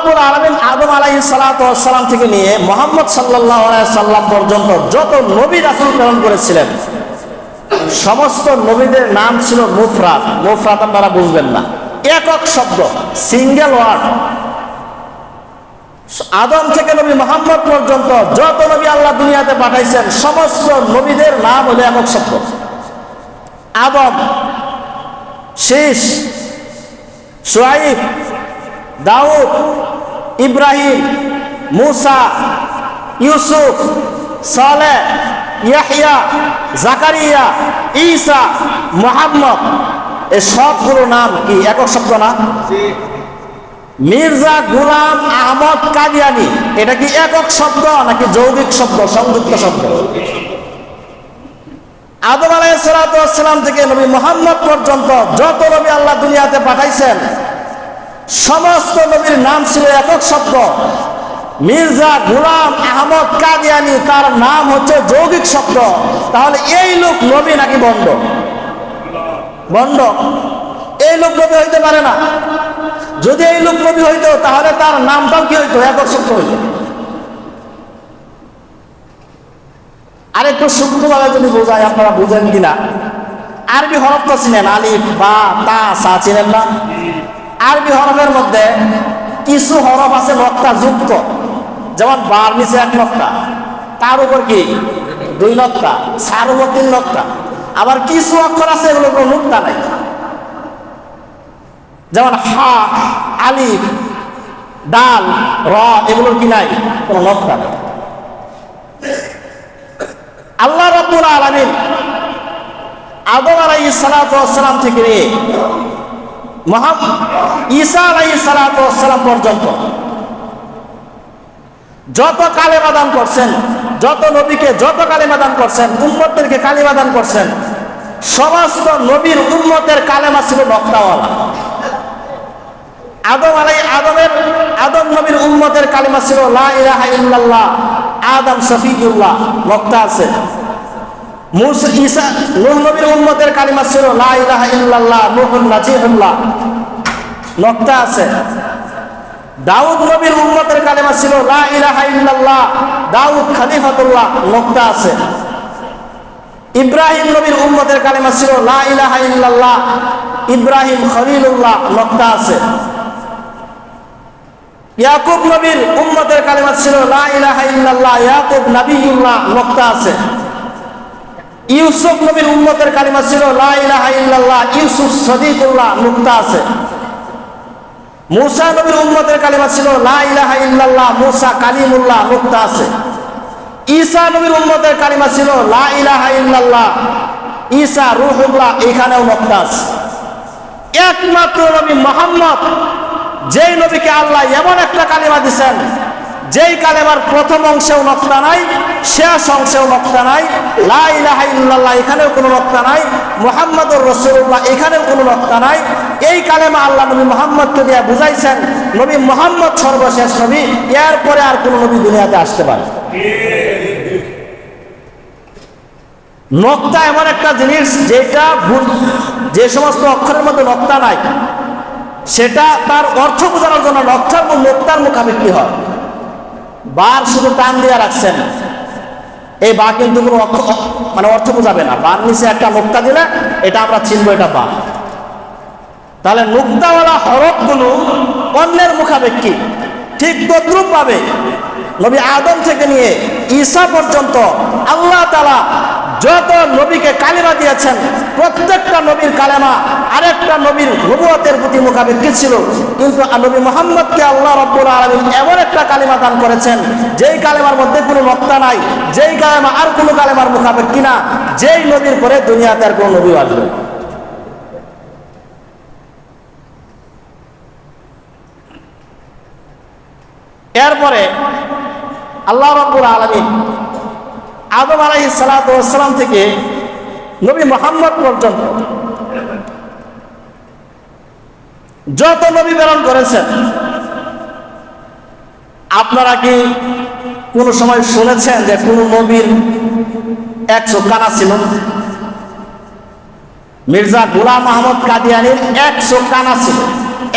রাব্বুল আলামিন আদম আলাইহিস সালাতু ওয়াস সালাম থেকে নিয়ে মুহাম্মদ সাল্লাল্লাহু আলাইহি সাল্লাম পর্যন্ত যত নবী রাসূল প্রেরণ করেছিলেন সমস্ত নবীদের নাম ছিল মুফরাদ। মুফরাদ আপনারা বুঝবেন না, একক শব্দ, সিঙ্গেল ওয়ার্ড। আদম থেকে নবী মুহাম্মদ পর্যন্ত যত নবী আল্লাহ দুনিয়াতে পাঠাইছেন সমস্ত নবীদের নাম হলো একক শব্দ। আদম, শীষ, শুআইব, দাউদ, ইব্রাহিম, মুসা, ইউসুফ, সালেহ, ইয়াহইয়া, জাকারিয়া, ঈসা, মুহাম্মদ, এই সবগুলো নাম কি একক শব্দ না? মির্জা গোলাম আহমদ কাদিয়ানী, এটা কি একক শব্দ নাকি যৌগিক শব্দ, সংযুক্ত শব্দ? আদম আলাইহিস সালাতু ওয়াস সালাম থেকে নবী মুহাম্মদ পর্যন্ত যত নবী আল্লাহ দুনিয়াতে পাঠাইছেন সমস্ত নবীর নাম ছিল একক শব্দ। মির্জা গোলাম আহমদ কাদিয়ানী, তার নাম হচ্ছে যৌগিক শব্দ। তাহলে এই লোক নবী নাকি বন্ড? বন্ড। এই লোক নবী হইতে পারে না। যদি এই লোক নবী হইতো তাহলে তার নামটাও কি হইতো? একক শব্দ হইতো। আরেকটু সূক্ষ্মভাবে যদি বোঝায়, আপনারা বুঝেন কিনা, আরবি হরফ তো চিনেন, আলিফ, বা, তা, সা চিনেন না? আরবি হরফের মধ্যে কিছু হরফ আছে নক্তা যুক্ত, যেমন বার নিচে এক নক্তা, তার উপর কি 2 নক্তা, সার উপর 3 নক্তা। আবার কিছু অক্ষর আছে এগুলো কোনো নুক্তা নাই, যেমন হা, আলিফ, দাল, র, এগুলোর কি নাই? কোনো নক্তা নাই। আল্লাহ রাব্বুল আলামিন আদম আলাইহিস সালাতু ওয়াস সালাম থেকে নিয়ে ঈসা আলাইহিস সালাতু ওয়াস সালাম পর্যন্ত যত কালেমা দান করছেন, যত নবীকে যত কালেমা দান করছেন, উম্মতদেরকে কালেমা দান করছেন, সমস্ত নবীর উম্মতের কালেমা ছিল নক্তাওয়ালা। আদম নবীর উম্মতের কালেমা ছিল লা ইলাহা ইল্লাল্লাহ, আদম সফিউল্লাহ, নক্তা আছে। ঈসা নূহ নবীর উম্মতের কালেমা ছিল লা ইলাহা ইল্লাল্লাহ, নূহুন নাজিহুল্লাহ, নক্তা আছে। দাউদ নবীর উম্মতের কালেমা ছিল লা ইলাহা ইল্লাল্লাহ, দাউদ খলিফাতুল্লাহ, নক্তা আছে। ইব্রাহিম নবীর উম্মতের কালেমা ছিল লা ইলাহা ইল্লাল্লাহ, ইব্রাহিম খলিলুল্লাহ, নক্তা আছে। ইয়াকুব নবীর উম্মতের কালেমা ছিল লা ইলাহা ইল্লাল্লাহ, ইয়াকুব নবিয়ুল্লাহ, নক্তা আছে। ইউসুফ নবীর উম্মতের কালেমা ছিল লা ইলাহা ইল্লাল্লাহ, ইউসুফ সদিকুল্লাহ, নক্তা আছে। মুসা নবীর উম্মতের কালেমা ছিল লা ইলাহা ইল্লাল্লাহ, মুসা কালিমুল্লাহ, নক্তা আছে। ঈসা নবীর উম্মতের কালেমা ছিল লা ইলাহা ইল্লাল্লাহ, ঈসা রূহুল্লাহ, এখানেও নক্তা আছে। একমাত্র নবী মুহাম্মদ, যেই নবীকে আল্লাহ এমন একটা কালেমা দিয়েছেন যেই কালেমার প্রথম অংশেও নক্তা নাই, শেষ অংশেও নক্তা নাই, লা ইলাহা ইল্লাল্লাহ এখানেও কোনো নক্তা নাই, মুহাম্মাদুর রাসূলুল্লাহ এখানেও কোনো নক্তা নাই। এই কালেমা আল্লাহ নবী মুহাম্মদকে দিয়ে বুঝাইছেন নবী মুহাম্মদ সর্বশেষ নবী, এরপরে আর কোনো নবী দুনিয়াতে আসতে পারে। নক্তা এমন একটা জিনিস যেটা যে সমস্ত অক্ষরের মধ্যে নক্তা নাই সেটা তার অর্থ বোঝানোর জন্য নক্তার মুখাপেক্ষি হয়। বার শুধু টান দিয়ে রাখছেন, এই বা কিন্তু কোনো অর্থ বোঝাবে না। বার নিচে একটা নোক্তা দিলে এটা আমরা চিনবো এটা বা। তাহলে নোক্তাওয়ালা হরফগুলো অন্যের মুখাপেক্ষি। ঠিক তদ্রূপ ভাবে নবী আদম থেকে নিয়ে ঈসা পর্যন্ত আল্লাহ তাআলা যত নবীকে কালেমা দিয়েছেন প্রত্যেকটা নবীর কালেমা আরেকটা নবীর নবুয়তের প্রতি মুখাপেক্ষি ছিল। কিন্তু নবী মুহাম্মদকে আল্লাহ রাব্বুল আলামিন এমন একটা কালেমা দান করেছেন যেই কালেমার মধ্যে কোনো নক্তা নাই, যেই কালেমা আর কোনো কালেমার মুখাপেক্ষি না, যেই নবীর পরে দুনিয়াতে আর কোনো নবী আসবে। এরপরে আল্লাহ রাব্বুল আলামিন আদম আলাইহিস সালাতু ওয়াস সালাম থেকে নবী মুহাম্মদ পর্যন্ত যত নবী প্রেরণ করেছেন, আপনারা কি কোনো সময় শুনেছেন যে কোন নবীর 100 কানা ছিল? মির্জা গোলাম আহমদ কাদিয়ানীর 100 কানা ছিল।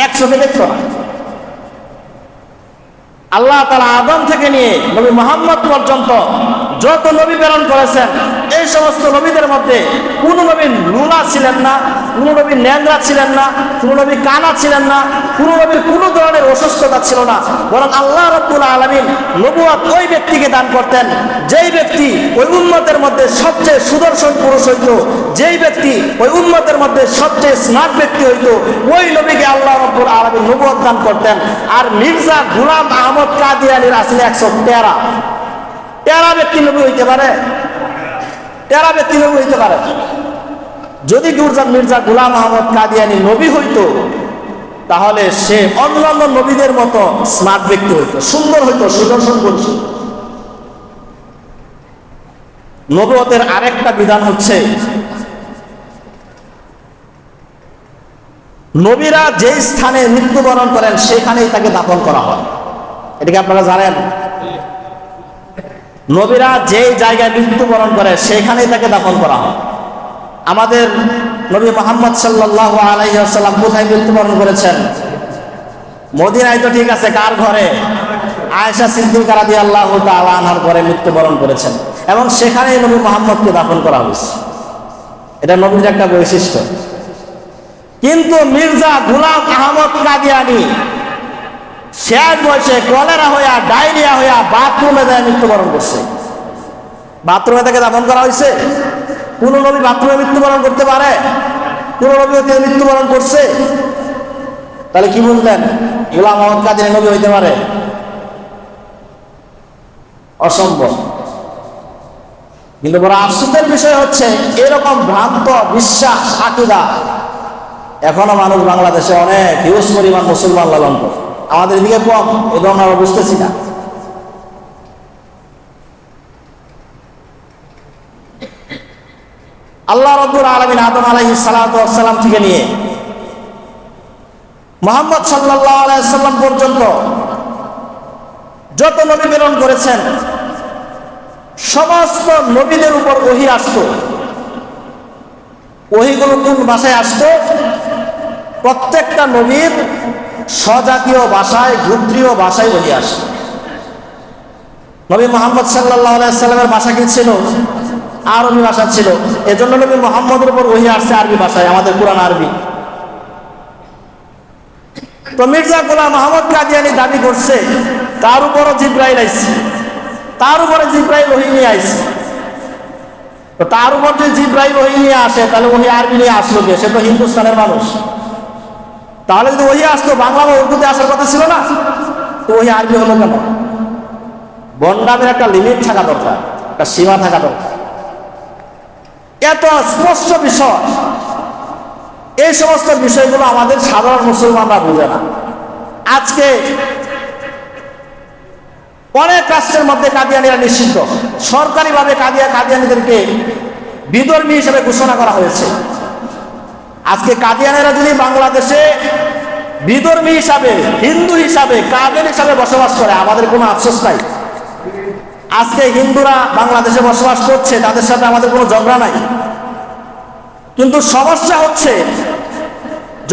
100 কে দেখতো না, আল্লাহ তাআলা আদম থেকে নিয়ে নবী মুহাম্মদ পর্যন্ত যত নবী প্রেরণ করেছেন, এই সমস্ত নবীদের মধ্যে কোন নবী লুলা ছিলেন না, কোন নবী ন্যাংরা ছিলেন না, কোন নবী কানা ছিলেন না, কোন নবীর কোনো ধরনের অসুস্থতা ছিল না। বরং আল্লাহ রাব্বুল আলামিন নবুয়ত ওই ব্যক্তিকে দান করতেন যেই ব্যক্তি ওই উম্মতের মধ্যে সবচেয়ে সুদর্শন পুরুষ হইত, যেই ব্যক্তি ওই উম্মতের মধ্যে সবচেয়ে স্মার্ট ব্যক্তি হইত, ওই নবীকে আল্লাহ রাব্বুল আলামিন নবুয়ত দান করতেন। আর মির্জা গোলাম আহমদ কাদিয়ানীর আসলে 113 ব্যক্তি নবী হইতে পারে, 13 ব্যক্তি নবী হইতে পারে। যদি মির্জা গোলাম আহমদ কাদিয়ানী নবী হইতো, তাহলে সে অন্যান্য নবীদের মতো স্মার্ট ব্যক্তি হইতো, সুন্দর হইতো, সুদর্শন পুরুষ। নবুয়তের আরেকটা বিধান হচ্ছে, নবীরা যেই স্থানে মৃত্যুবরণ করেন সেখানেই তাকে দাফন করা হয়। এটাকে আপনারা জানেন? নবীরা যেই জায়গায় মৃত্যুবরণ করে সেখানেই তাকে দাফন করা হয়। আমাদের নবী মুহাম্মদ সাল্লাল্লাহু আলাইহি ওয়াসাল্লাম কোথায় মৃত্যুবরণ করেছেন? মদিনায় তো ঠিক আছে, কার ঘরে? আয়েশা সিদ্দিকা রাদিয়াল্লাহু তাআলা আনহার ঘরে মৃত্যুবরণ করেছেন, এবং সেখানেই নবী মুহাম্মদকে দাফন করা হয়েছে। এটা নবীর একটা বৈশিষ্ট্য। কিন্তু মির্জা গোলাম আহমদ কাদিয়ানী শেষ বয়সে কলেরা হইয়া, ডায়রিয়া হইয়া বাথরুমে যায় মৃত্যুবরণ করছে। বাথরুমে তাকে দাফন করা হয়েছে। কোন নবী বাথরুমে মৃত্যুবরণ করতে পারে? কোন নবী মৃত্যুবরণ করছে? তাহলে কি বুঝলেন? গোলাম আহমদ কাদিয়ানী নবী হইতে পারে? অসম্ভব। কিন্তু বড় আফসোসের বিষয় হচ্ছে, এরকম ভ্রান্ত বিশ্বাস, আকীদা এখনো মানুষ বাংলাদেশে অনেক হিউজ পরিমাণ মুসলমান লালন করে। আমাদের এদিকে কম, এটা আমরা বুঝতেছি না। আল্লাহ রাব্বুল আলামিন আদম আলাইহিস সালাতু ওয়াস সালাম থেকে নিয়ে মুহাম্মদ সাল্লাল্লাহু আলাইহি সাল্লাম পর্যন্ত যত নবী প্রেরণ করেছেন, সমস্ত নবীদের উপর ওহী আসতো। ওহীগুলো কোন ভাষায় আসতো? প্রত্যেকটা নবীর স্বজাতীয় ভাষায়, গোত্রীয় ভাষায় ওহী আসতো। নবী মুহাম্মদ সাল্লাল্লাহু আলাইহি সাল্লামের ভাষা কি ছিল? আরবি ভাষা ছিল। এজন্য নবী মুহাম্মদের উপর ওহী আসছে আরবি ভাষায়, আমাদের কোরআন আরবি। তো মির্জা গোলাম আহমদ কাদিয়ানী দাবি করছে তার উপরও জিবরাইল আইছে, তার উপরে জিবরাইল ওহী নিয়ে আইছে। তো তার উপর যদি জিবরাইল ওহী নিয়ে আসে, তাহলে ওহী আরবি নিয়ে আসলো কে? সে তো হিন্দুস্তানের মানুষ। তাহলে যদি ওহী আসতো বাংলা বা উর্দুতে আসার কথা ছিল না, তো ওহী আরবি হলো কেন? বন্ডামের একটা লিমিট থাকা দরকার, একটা সীমা থাকা দরকার। এত স্পষ্ট বিষয়, এই সমস্ত বিষয়গুলো আমাদের সাধারণ মুসলমানরা বুঝে না। আজকে অনেক রাষ্ট্রের মধ্যে কাদিয়ানীরা নিষিদ্ধ। সরকারিভাবে কাদিয়ানীদেরকে বিধর্মী হিসেবে ঘোষণা করা হয়েছে। আজকে কাদিয়ানীরা যদি বাংলাদেশে বিধর্মী হিসাবে, হিন্দু হিসাবে, কাদের হিসাবে বসবাস করে, আমাদের কোনো আফসোস নাই। আজকে হিন্দুরা বাংলাদেশে বসবাস করছে, তাদের সাথে আমাদের কোনো ঝগড়া নাই। কিন্তু সমস্যা হচ্ছে,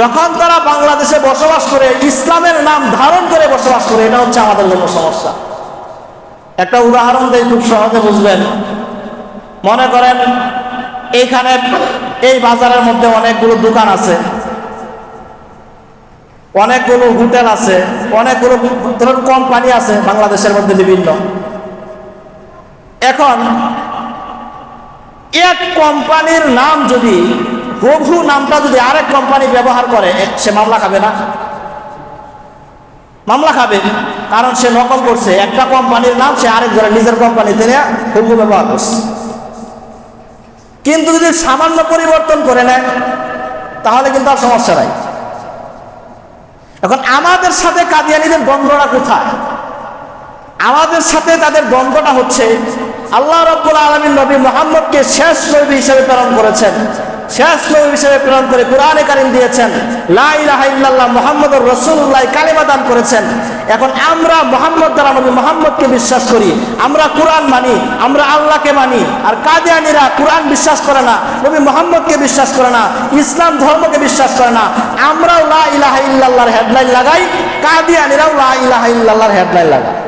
যখন তারা বাংলাদেশে বসবাস করে, ইসলামের নাম ধারণ করে বসবাস করে, এটা হচ্ছে আমাদের জন্য সমস্যা। একটা উদাহরণ দিয়ে খুব সহজে বুঝবেন। মনে করেন এইখানে এই বাজারের মধ্যে অনেকগুলো দোকান আছে, অনেকগুলো হোটেল আছে, অনেকগুলো ধরুন কোম্পানি আছে বাংলাদেশের মধ্যে বিভিন্ন। এখন এক কোম্পানির নাম যদি, হুবহু নামটা যদি আরেক কোম্পানি ব্যবহার করে, সে মামলা খাবে না? মামলা খাবে, কারণ সে নকল করছে। একটা কোম্পানির নাম সে আরেক ধরে নিজের কোম্পানিতে হুবহু ব্যবহার করছে। কিন্তু যদি সামান্য পরিবর্তন করে নেয়, তাহলে কিন্তু আর সমস্যা নাই। এখন আমাদের সাথে কাদিয়ানীদের দ্বন্দ্বটা কোথায়? আমাদের সাথে তাদের দ্বন্দ্বটা হচ্ছে, আল্লাহ রাব্বুল আলামিন নবী মুহাম্মদকে শেষ নবী হিসেবে প্রেরণ করেছেন, শেষ নবী হিসেবে প্রেরণ করে কোরআনে কারীম দিয়েছেন, লা ইলাহা ইল্লাল্লাহ মুহাম্মাদুর রাসূলুল্লাহ কালেমা দান করেছেন। এখন আমরা মুহাম্মদ দ্বারা নবী মুহাম্মদকে বিশ্বাস করি, আমরা কোরআন মানি, আমরা আল্লাহকে মানি। আর কাদিয়ানীরা কোরআন বিশ্বাস করে না, নবী মুহাম্মদকে বিশ্বাস করে না, ইসলাম ধর্মকে বিশ্বাস করে না। আমরাও লা ইলাহা ইল্লাল্লাহর হেডলাইন লাগাই, কাদিয়ানীরাও লা ইলাহা ইল্লাল্লাহর হেডলাইন লাগায়।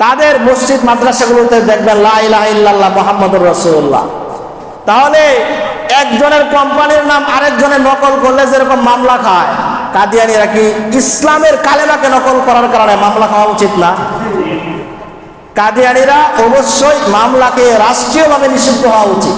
তাদের মসজিদ মাদ্রাসাগুলোতে দেখবেন লা ইলাহা ইল্লাল্লাহ মুহাম্মাদুর রাসূলুল্লাহ। তাহলে একজনের কোম্পানির নাম আরেকজনের নকল করলে যেরকম মামলা খায়, কাদিয়ানীরা কি ইসলামের কালেমাকে নকল করার কারণে মামলা খাওয়া উচিত না? কাদিয়ানীরা অবশ্যই মামলাকে রাষ্ট্রীয়ভাবে নিষিদ্ধ হওয়া উচিত।